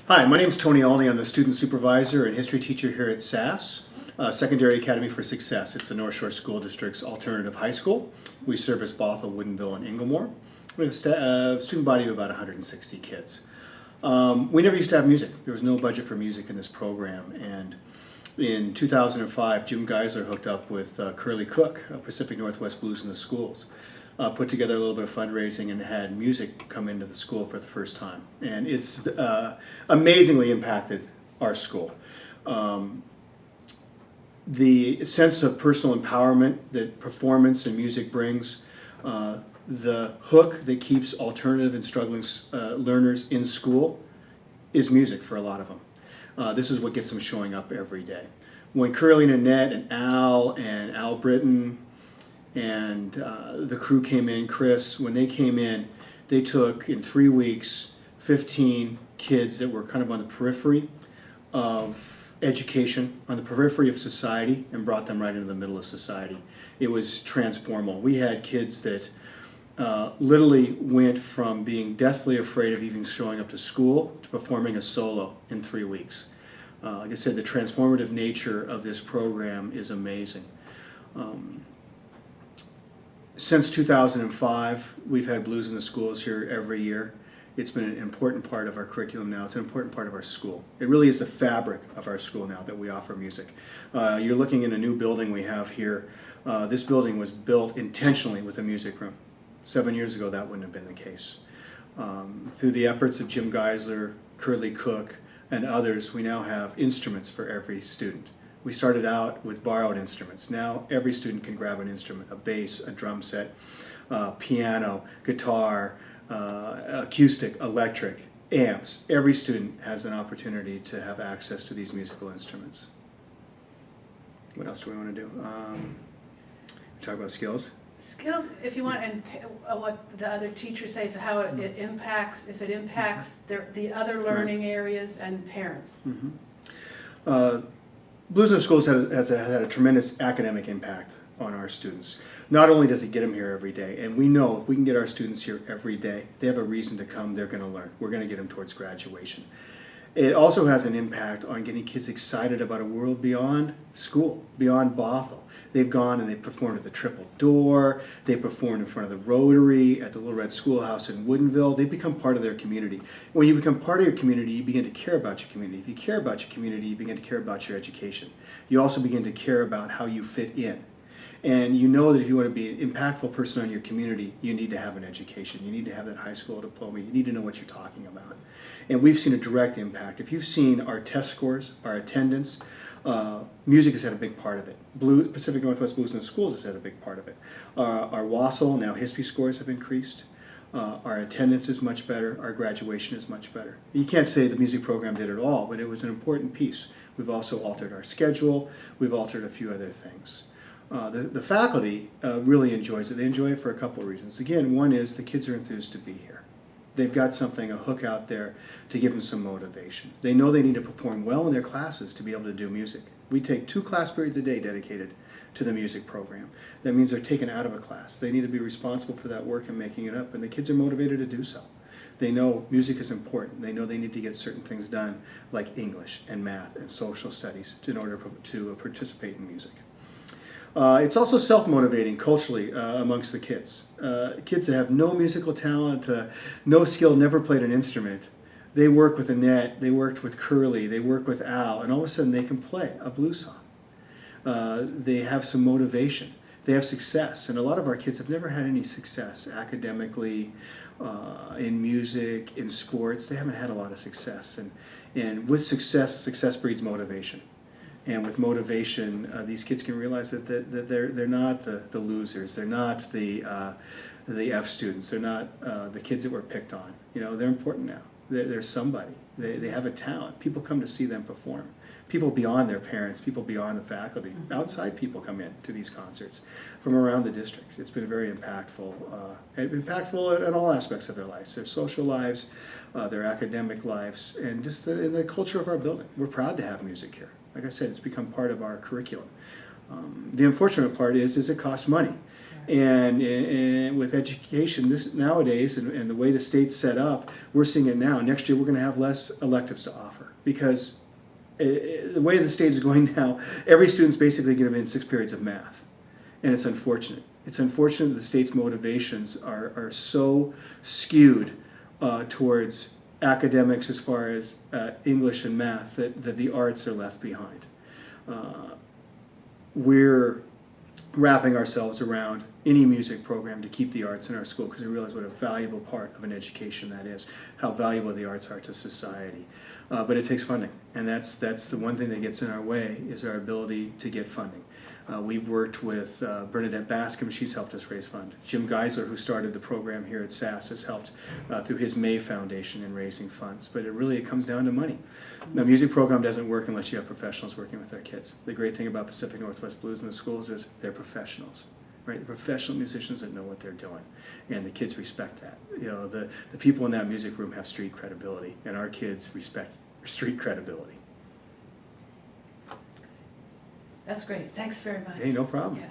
Hi, my name is Tony Olney. I'm the student supervisor and history teacher here at SAS, Secondary Academy for Success. It's the North Shore School District's alternative high school. We service Bothell, Woodinville, and Inglemoor. We have a student body of about 160 kids. We never used to have music. There was no budget for music in this program. And in 2005, Jim Geisler hooked up with Curly Cook, Pacific Northwest Blues in the Schools. Put together a little bit of fundraising and had music come into the school for the first time. And it's amazingly impacted our school. The sense of personal empowerment that performance and music brings, the hook that keeps alternative and struggling learners in school is music for a lot of them. This is what gets them showing up every day. When Curly and Annette and Al Britton and the crew came in, Chris, when they came in, they took, in 3 weeks, 15 kids that were kind of on the periphery of education, on the periphery of society, and brought them right into the middle of society. It was transformational. We had kids that literally went from being deathly afraid of even showing up to school to performing a solo in 3 weeks. Like I said, the transformative nature of this program is amazing. Since 2005, we've had blues in the schools here every year. It's been an important part of our curriculum now. It's an important part of our school. It really is the fabric of our school now that we offer music. You're looking in a new building we have here. This building was built intentionally with a music room. 7 years ago, that wouldn't have been the case. Through the efforts of Jim Geisler, Curly Cook, and others, we now have instruments for every student. We started out with borrowed instruments. Now every student can grab an instrument, a bass, a drum set, piano, guitar, acoustic, electric, amps. Every student has an opportunity to have access to these musical instruments. What else do we want to do? Talk about skills. Skills, if you want, and what the other teachers say, how it impacts, if it impacts the other learning areas and parents. Blues in the Schools has had a tremendous academic impact on our students. Not only does it get them here every day, and we know if we can get our students here every day, they have a reason to come, they're going to learn. We're going to get them towards graduation. It also has an impact on getting kids excited about a world beyond school, beyond Bothell. They've gone and they've performed at the Triple Door, they performed in front of the Rotary, at the Little Red Schoolhouse in Woodinville. They become part of their community. When you become part of your community, you begin to care about your community. If you care about your community, you begin to care about your education. You also begin to care about how you fit in. And you know that if you want to be an impactful person on your community, you need to have an education. You need to have that high school diploma. You need to know what you're talking about. And we've seen a direct impact. If you've seen our test scores, our attendance, music has had a big part of it. Pacific Northwest Blues in the Schools has had a big part of it. Our WASL, now history scores have increased. Our attendance is much better. Our graduation is much better. You can't say the music program did it all, but it was an important piece. We've also altered our schedule. We've altered a few other things. The faculty really enjoys it. They enjoy it for a couple of reasons. Again, one is the kids are enthused to be here. They've got something, a hook out there to give them some motivation. They know they need to perform well in their classes to be able to do music. We take 2 class periods a day dedicated to the music program. That means they're taken out of a class. They need to be responsible for that work and making it up, and the kids are motivated to do so. They know music is important. They know they need to get certain things done like English and math and social studies in order to participate in music. It's also self-motivating culturally amongst the kids. Kids that have no musical talent, no skill, never played an instrument, they work with Annette, they worked with Curly, they work with Al, and all of a sudden they can play a blues song. They have some motivation. They have success, and a lot of our kids have never had any success academically, in music, in sports. They haven't had a lot of success, and with success breeds motivation. And with motivation, these kids can realize that they're not the losers. They're not the F students. They're not the kids that were picked on. You know, they're important now. They're somebody. They have a talent. People come to see them perform. People beyond their parents, people beyond the faculty, outside people come in to these concerts from around the district. It's been very impactful. Impactful in all aspects of their lives, their social lives, their academic lives, and just in the culture of our building. We're proud to have music here. Like I said, it's become part of our curriculum. The unfortunate part is it costs money. And with education nowadays and the way the state's set up, we're seeing it now. Next year we're going to have less electives to offer because the way the state is going now, every student's basically going to be in 6 periods of math. And it's unfortunate. It's unfortunate that the state's motivations are so skewed towards academics as far as English and math that the arts are left behind. We're wrapping ourselves around any music program to keep the arts in our school because we realize what a valuable part of an education that is, how valuable the arts are to society. But it takes funding, and that's the one thing that gets in our way is our ability to get funding. We've worked with Bernadette Bascom. She's helped us raise funds. Jim Geisler, who started the program here at SAS, has helped through his May Foundation in raising funds. But it comes down to money. The music program doesn't work unless you have professionals working with our kids. The great thing about Pacific Northwest Blues in the schools is they're professionals, right? They're professional musicians that know what they're doing, and the kids respect that. You know, the people in that music room have street credibility, and our kids respect street credibility. That's great. Thanks very much. Hey, no problem. Yeah.